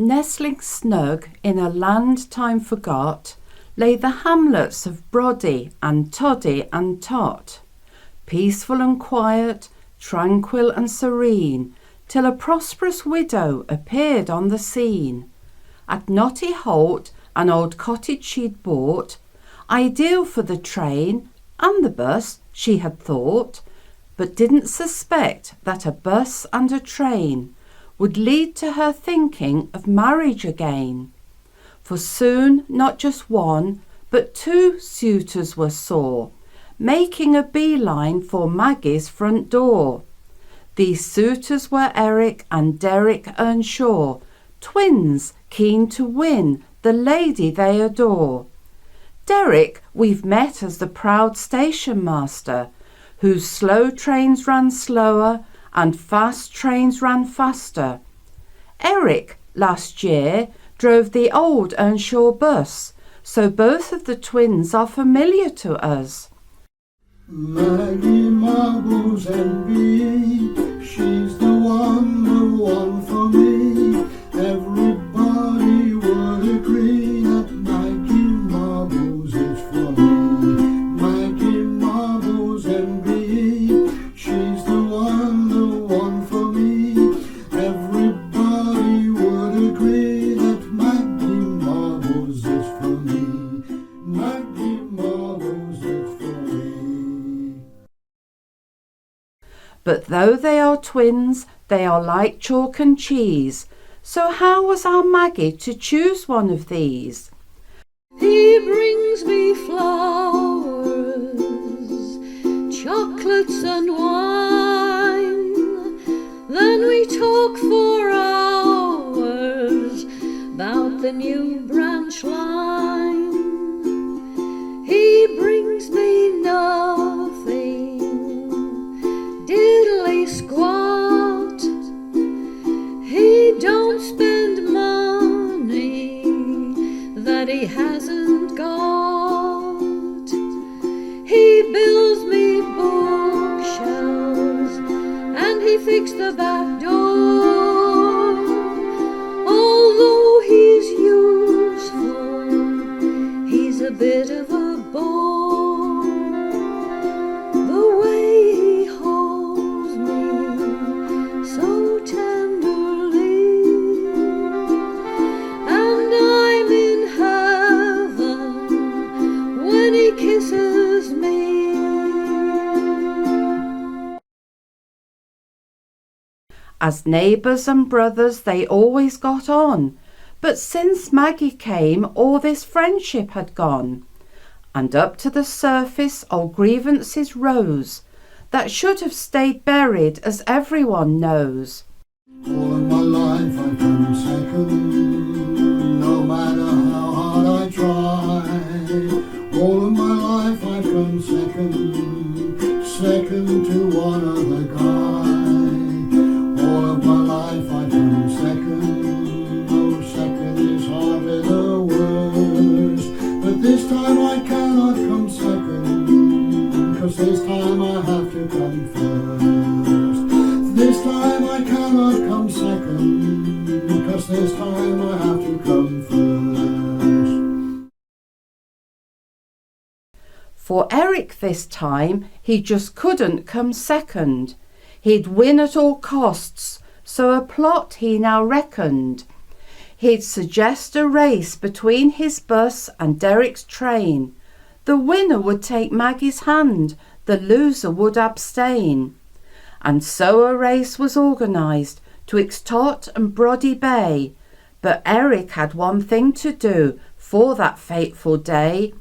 nestling snug in a land time forgot, lay the hamlets of Broddy and Toddy and Tot, peaceful and quiet, tranquil and serene, till a prosperous widow appeared on the scene. At Knotty Holt an old cottage she'd bought, ideal for the train and the bus, she had thought, but didn't suspect that a bus and a train would lead to her thinking of marriage again. For soon not just one, but two suitors were saw, making a beeline for Maggie's front door. These suitors were Eric and Derek Earnshaw, twins keen to win the lady they adore. Derek we've met as the proud station master, whose slow trains ran slower and fast trains ran faster. Eric last year drove the old Earnshaw bus, so both of the twins are familiar to us. Maggie Marbles NB, she's the one for me. Everybody would agree that Maggie Marbles is for me. Maggie Marbles NB, she's the one for me. Everybody would agree that Maggie Marbles is for me. Maggie Marbles is for me. But though they are twins, they are like chalk and cheese. So how was our Maggie to choose one of these? He brings me flowers, chocolates and wine. Then we talk for hours about the new branch line. He brings me nothing, diddly squat. He don't spend money that he hasn't got. He builds me bookshelves and he fixed the back door. Although he's useful, he's a bit of a bore. The way he holds me so tenderly, and I'm in heaven when he kisses me. As neighbours and brothers they always got on, but since Maggie came all this friendship had gone, and up to the surface old grievances rose that should have stayed buried, as everyone knows. All of my life I've come second, no matter how hard I try. All of my life I've come second to one other guy. All of my life I've come second, no, second is hardly the worst. But this time I cannot come second, 'cause this time I have to come first. This time I cannot come second, because this time I have to come first. For Eric this time he just couldn't come second. He'd win at all costs, so a plot he now reckoned. He'd suggest a race between his bus and Derek's train. The winner would take Maggie's hand, the loser would abstain. And so a race was organised twixt Tot and Broddy Bay. But Eric had one thing to do for that fateful day.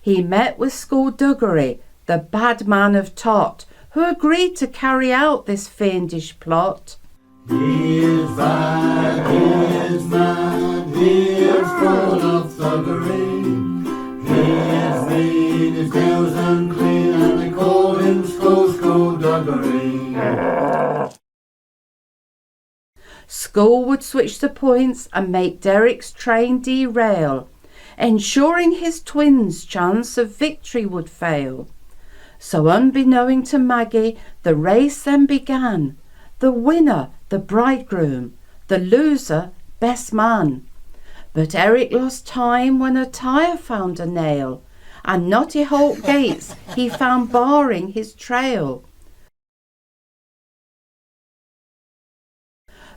He met with Skullduggery, the bad man of Tot, who agreed to carry out this fiendish plot. He is bad, he is mad, he is full of thuggery. He is mean, his nails unclean, and they call him Skullduggery. Skull would switch the points and make Derek's train derail, ensuring his twins' chance of victory would fail. So unbeknowing to Maggie, the race then began. The winner, the bridegroom, the loser, best man. But Eric lost time when a tyre found a nail, and knotty Holt gates he found barring his trail.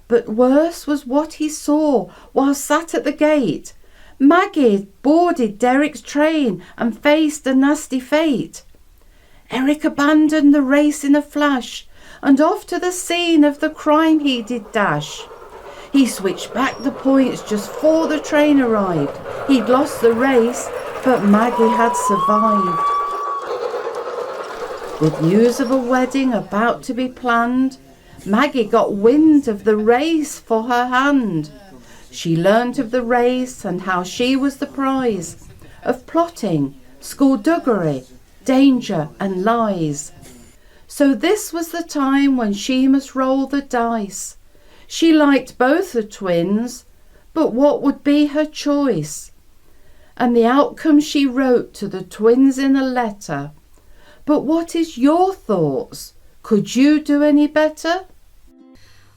But worse was what he saw while sat at the gate. Maggie boarded Derrick's train and faced a nasty fate. Eric abandoned the race in a flash, and off to the scene of the crime he did dash. He switched back the points just 'fore the train arrived. He'd lost the race, but Maggie had survived. With news of a wedding about to be planned, Maggie got wind of the race for her hand. She learnt of the race and how she was the prize of plotting, skullduggery, danger and lies. So this was the time when she must roll the dice. She liked both the twins, but what would be her choice? And the outcome she wrote to the twins in a letter. But what is your thoughts? Could you do any better?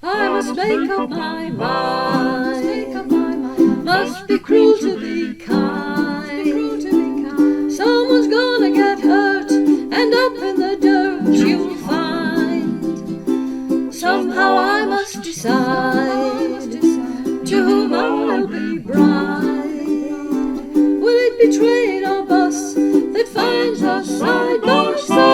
I must make up my mind. Must be cruel to be kind. Someone's gonna get hurt, and up in the dirt you'll find. Somehow I must decide to whom I'll be bride. Will it be train or bus that finds us side by side?